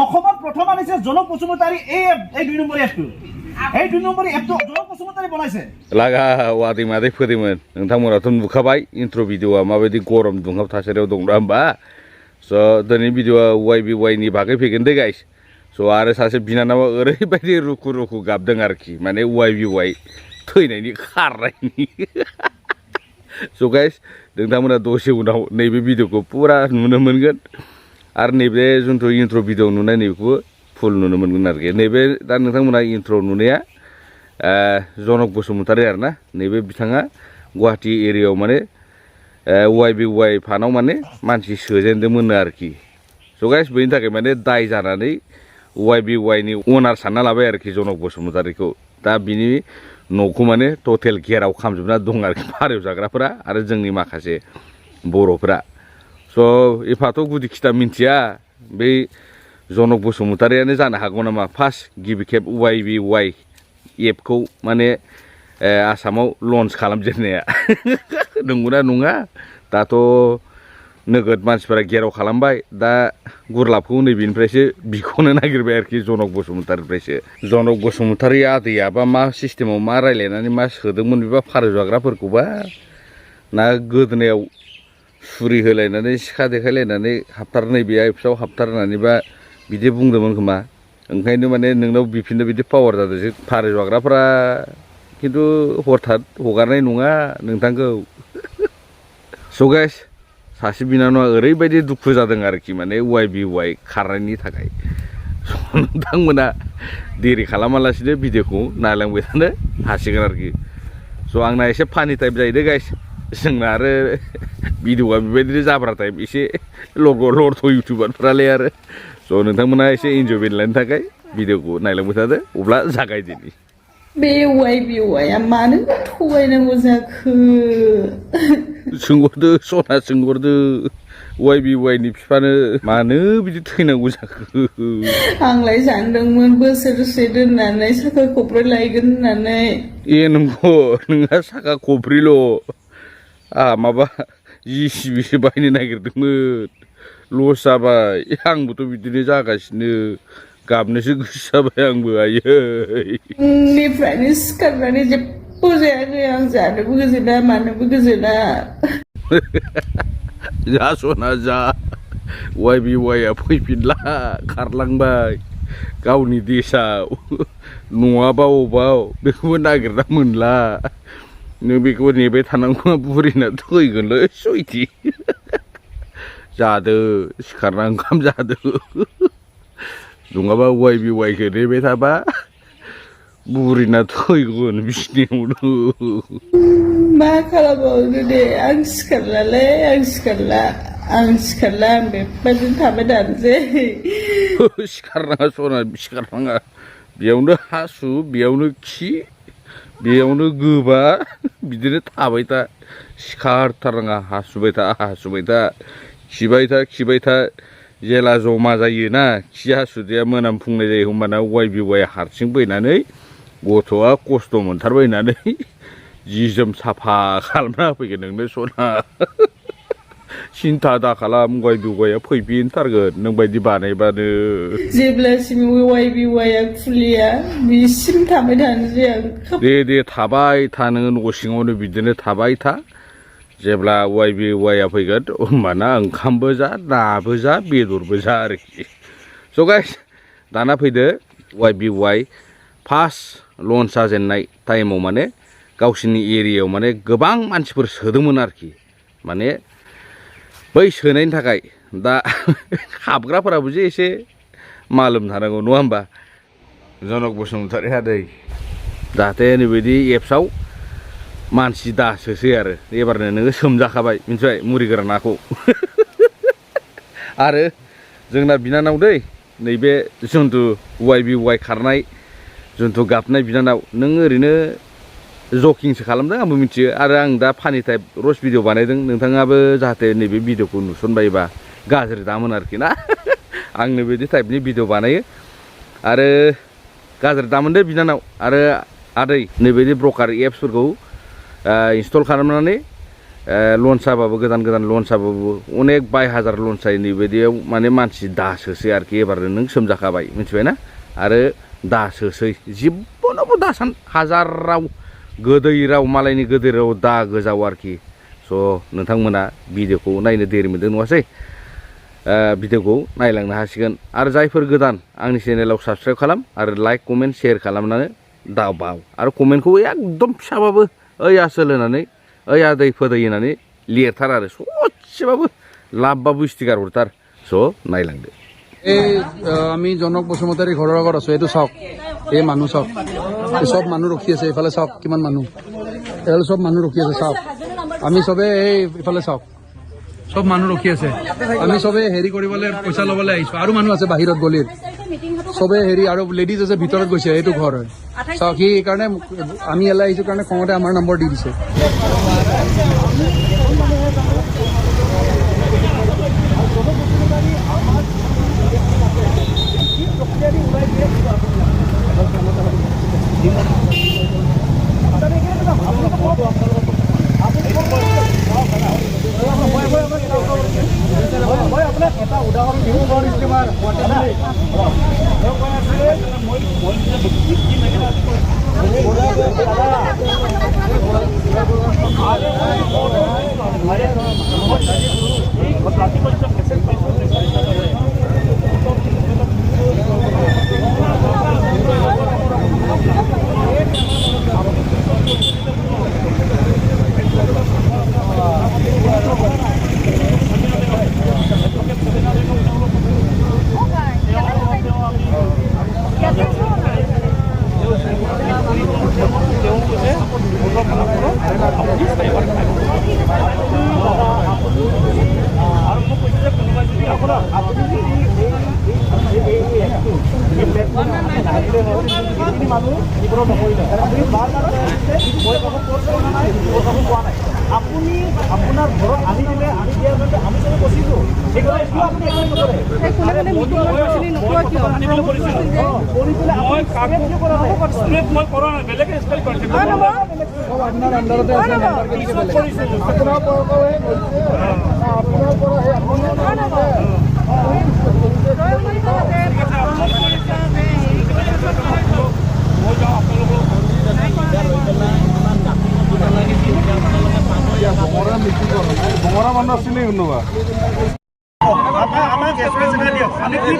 অসমত প্ৰথম আনিছে জনক বসুমতাৰী এই 2 নম্বৰ এপটো এই 2 নম্বৰ এপটো জনক বসুমতাৰী বনাইছে लागा वादै मादै फोदोंमोन नोंथांमोनाथ' नुखाबाय इन्ट्र' भिडिअ'आ माबायदि गरम दुंहाव थासारियाव दं ना होमबा स' दिनै भिडिअ'आ YBY नि बागै फैगोन दे गाइस स' आरो सासे बिनानावा ओरैबायदि रुखु रुखु गाबदों आरोखि माने YBY थैनायनि खारनायनि स' गाइस नोंथांमोना दसे उनाव नैबे भिडिअ'खौ पुरा नुनो मोनगोन आरो नैबे जुन्थु इन्ट्र' भिडिअ' नुनाय नैबेखौबो फुल नुनो मोनगोन आरोखि नैबे दा नोंथांमोना इन्ट्र' नुनाया जनक बसुमतारी आरोना नैबे बिथाङा गुवाहाटी एरियायाव माने YBY फानाव माने मानसि सोजेनदोंमोन आरोखि स' गाइस बेनि थाखाय माने दाय जानानै YBY नि अनार सानना लाबाय आरोखि जनक बसुमतारीखौ दा बिनि न'खौ माने टटेल घेराव खालामजोबना दं आरोखि भारायाव जाग्राफोरा आरो जोंनि माखासे बर'फोरा स' एफाथ' गुदि खिथा मिन्थिया बै जनक बसुमतारीयानो जानो हागौ नामा फार्स्ट गिबि खेब YBY एपखौ माने आसामाव लन्च खालामजेननाया नंगौना नङा दाथ' नोगोद मानसिफोरा घेराव खालामबाय दा गुरलाबखौ नैबेनिफ्रायसो बिख'नो नागिरबाय आरोखि जनक बसुमतारीनिफ्रायसो जनक बसुमतारी आदैयाबा मा सिस्टेमाव मा रायलायनानै मा सोदोंमोन बेबा भारायाव जाग्राफोरखौबा ना गोदोनायाव सुरि होलायनानै सिखा देखायलायनानै हाबथारनाय बे एपसआव हाबथारनानैबा बिदि बुंदोंमोन खोमा ओंखायनो माने नोंनाव बिफिननो बिदि पावार जादों भारायाव जाग्राफ्रा खिन्थु हरथात हगारनाय नङा नोंथांखौ स' गाइस सासे बिनानावा ओरैबायदि दुखु जादों आरोखि माने YBY खारनायनि थाखाय नोंथांमोना देरि खालामालासिनो भिडिअखौ नायलांबाय थानो हासिगोन आरोखि स' आंना एसे फानि टाइप जायो दे गाइस जोंना आरो भिडिअआ बेबायदिनो जाब्रा टाइप एसे लग' लर्थ इउटुबारफ्रालाय आरो स' नोंथांमोना एसे इन्जयमेन्ट लानो थाखाय भिडिअखौ नायलांबाय थादो अब्ला जागायदिनि बे YBY मानो थगायनांगौ जाखो सोंहरदो सना सोंहरदो YBY नि बिफानो मानो बिदि थैनांगौ जाखो आंलाय सानदोंमोन बोसोरसे दोननानै साखा खब्रै लायगोन होननानै ए नंगौ नोंहा साखा खब्रैल' आहा माबा JCB बायनो नागिरदोंमोन लस जाबाय आंबोथ' बिदिनो जागासिनो गाबनोसो गोसो जाबाय आंबो आयै फुंनिफ्रायनो सिखारनानै जेबो जायाखै आं जानोबो गोजोना मानोबो गोजोना जा सना जा YBY फैफिनला खारलांबाय गावनि देशआव नङाबा अबाव बेखौबो नागिरना मोनला नों बेखौ नेबाय थानांगौआ बुरिना थैगोनलै सयथि जादो सिखारना ओंखाम जादो नङाबा YBY खौ नेबाय थाबा बुरिना थैगोन बिसिनियावनो मा खालामबावनो दे आं सिखारलालै आं सिखारला आं बेबायदिनो थाबाय थानोसै सिखारनाङा सना सिखारनाङा बेयावनो हासु बेयावनो खि बेयावनो गोबा बिदिनो थाबाय था सिखारथारनाङा हासुबाय था खिबाय था जेला जमा जायोना खि हासुदैया मोनामफुंनाय जायो होमबाना YBY हारसिं फैनानै गथ'आ खस्थ' मोनथारबाय होननानै जि जोम साफा खालामना होफैगोन नोंनो सना सिन्था दा खालाम YBY फैफिनथारगोन नों बायदि बानायबानो जेब्लासिम YBY खुलिया बिसिम थाबाय थानोसै आं दे थाबाय था नोङो न' सिङावनो बिदिनो थाबाय था जेब्ला YBY फैगोन होमबाना ओंखामबो जा नाबो जा बेदरबो जा आरोखि स' गाइस दाना फैदो YBY फार्स्ट लन्च जाजेननाय टाइमाव माने गावसिनि एरियायाव माने गोबां मानसिफोर सोदोंमोन आरोखि माने बै सोनायनि थाखाय दा हाबग्राफोराबो जे एसे मालुम थानांगौ नङा होमबा जनक बसुमतारी आदै जाहाथे नैबायदि एप्सआव मानसि दासोसै आरो एबारनो नोङो सोमजाखाबाय मिथिबाय मुरि गोरानाखौ आरो जोंना बिनानाव दै नैबे जुन्थु YBY खारनाय जुन्थु गाबनाय बिनानाव नों ओरैनो जकिंसो खालामदों आंबो मिथियो आरो आं दा फानि टाइप रस भिडिअ बानायदों नोंथाङाबो जाहाथे नैबे भिडिअखौ नुसनबायबा गाज्रि दामोन आरोखि ना आं नैबायदि टाइपनि भिडिअ बानायो आरो गाज्रि दामोन दे बिनानाव आरो आदै नैबायदि ब्रकार एप्सफोरखौ इनस्टल खालामनानै लन साबाबो गोदान गोदान लन साबाबो अनेक बाय हाजार लन सायनि बायदियाव माने मानसि दासोसै आरोखि एबारनो नों सोमजाखाबाय मिथिबायना आरो दासोसै जिबनावबो दासान हाजाराव गोदै राव मालायनि गोदै राव दा गोजाव आरोखि स' नोंथांमोना भिडिअखौ नायनो देरि मोनदों नङासै भिडिअखौ नायलांनो हासिगोन आरो जायफोर गोदान आंनि चेनेलाव साबस्क्राइब खालाम आरो लाइक कमेन्ट शेयार खालामनानै दाबाव आरो कमेन्टखौ एकदम फिसाबाबो ओइ आसोल होनानै ओइ आदै फोदै होनानै लिरथार आरो ससेबाबो लाभबाबो स्टिकार हरथार स' नायलांदो এই আমি জনক বসুমতাৰী ঘৰৰ আগত আছো এইটো চাওক এই মানুহ চাওক এই চব মানুহ ৰখি আছে এইফালে চাওক কিমান মানুহ এইফালে চব মানুহ ৰখি আছে চাওক আমি চবে এই ইফালে চাওক চব মানুহ ৰখি আছে আমি চবে হেৰি কৰিবলৈ পইচা ল'বলৈ আহিছো আৰু মানুহ আছে বাহিৰত গলিৰ চবে হেৰি আৰু লেডিজ আছে ভিতৰত গৈছে এইটো ঘৰ হয় চাওক সি সেইকাৰণে আমি এলাই আহিছো কাৰণে খঙতে আমাৰ নম্বৰ দি দিছে এটা উদাহৰণ দিব পাৰোঁ আপুনি আপোনাৰ ঘৰত আনি দিলে আনি দিয়াৰ কাৰণে আমি চবে কৈছিলোঁ সেইকাৰণে আপুনি মই কৰা নাই বেলেগে ষ্টাইল কৰিছে আপোনাৰ আণ্ডাৰতে আছে আপোনাৰ বঙৰা মানুহ আছিলে কোনোবা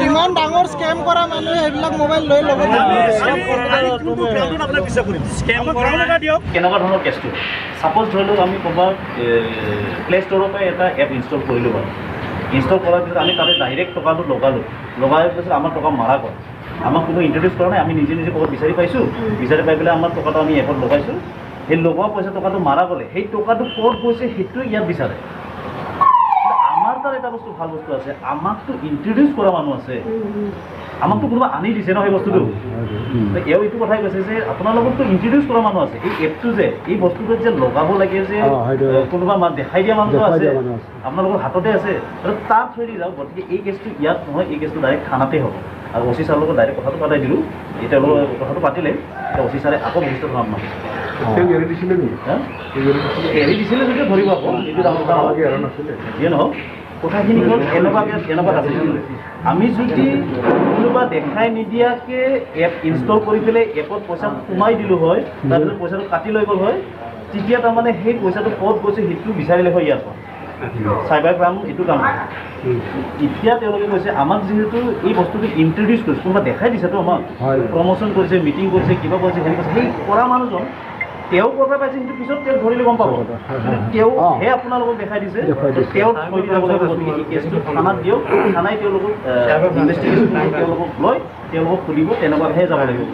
ইমান ডাঙৰ স্কেম কৰা মানুহে এইবিলাক মোবাইল লৈ ল'ব কেনেকুৱা ধৰণৰ কেছটো ছাপ'জ ধৰি লওক আমি ক'ৰবাত প্লে ষ্ট'ৰৰ পৰা এটা এপ ইনষ্টল কৰিলোঁ বাৰু ইনষ্টল কৰাৰ পিছত আমি তাতে ডাইৰেক্ট টকাটো লগাই পিছত আমাৰ টকা মাৰা গ'ল আমাক কোনো ইণ্ট্ৰডিউচ কৰা নাই আমি নিজে ক'ৰবাত বিচাৰি পাইছোঁ বিচাৰি পাই পেলাই আমাৰ টকাটো আমি এপত লগাইছোঁ সেই লগোৱা পইচা টকাটো মাৰা গ'লে সেই টকাটো ক'ত গৈছে সেইটো ইয়াত বিচাৰে আমাৰ তাত এটা বস্তু ভাল বস্তু আছে আমাকতো ইণ্ট্ৰডিউচ কৰা মানুহ আছে আমাকতো কোনোবা আনি দিছে ন সেই বস্তুটো এওঁ এইটো কথাই কৈছে যে আপোনাৰ লগততো ইণ্ট্ৰডিউচ কৰা মানুহ আছে এই এপটো যে এই বস্তুটো যে লগাব লাগে যে কোনোবা দেখাই দিয়া মানুহটো আছে আপোনালোকৰ হাততে আছে আৰু তাৰ থৈ যাওক গতিকে এই কেছটো ইয়াত নহয় এই কেছটো ডাইৰেক্ট থানাতে হ'ব আৰু অ' চি ছাৰৰ লগত ডাইৰেক্ট কথাটো পাতাই দিলোঁ এতিয়া কথাটো পাতিলে এতিয়া অ' চি ছাৰে আকৌ বস্তু ধৰাম নহয় এৰি দিছিলে যদিও ধৰিব আকৌ যিয়ে নহওক কথাখিনি হ'ল এনেকুৱা আছে আমি যদি কোনোবা দেখাই নিদিয়াকৈ এপ ইনষ্টল কৰি পেলাই এপত পইচা সোমাই দিলোঁ হয় তাৰপিছত পইচাটো কাটি লৈ গ'ল হয় তেতিয়া তাৰমানে সেই পইচাটো ক'ত গৈছে সেইটো বিচাৰিলে হয় ইয়াৰ পৰা চাইবাৰ ক্ৰাইম এইটো কাম এতিয়া তেওঁলোকে কৈছে আমাক যিহেতু এই বস্তুটো ইণ্ট্ৰডিউচ কৰিছে কোনোবা দেখাই দিছেতো আমাক প্ৰমোশ্যন কৰিছে মিটিং কৰিছে কিবা কৰিছে সেনেকৈ সেই কৰা মানুহজন তেওঁ ক'ৰ পৰা পাইছে সেইটো পিছত তেওঁ ধৰিলে গম পাব তেওঁহে আপোনালোকক দেখাই দিছে তেওঁ থৈ দি যাব লাগিব গতিকে এই কেছটো থানাত দিয়ক থানাই তেওঁলোকক ইনভেষ্টিগেশ্যন তেওঁলোকক লয় তেওঁলোকক সুধিব তেনেকুৱাহে যাব লাগিব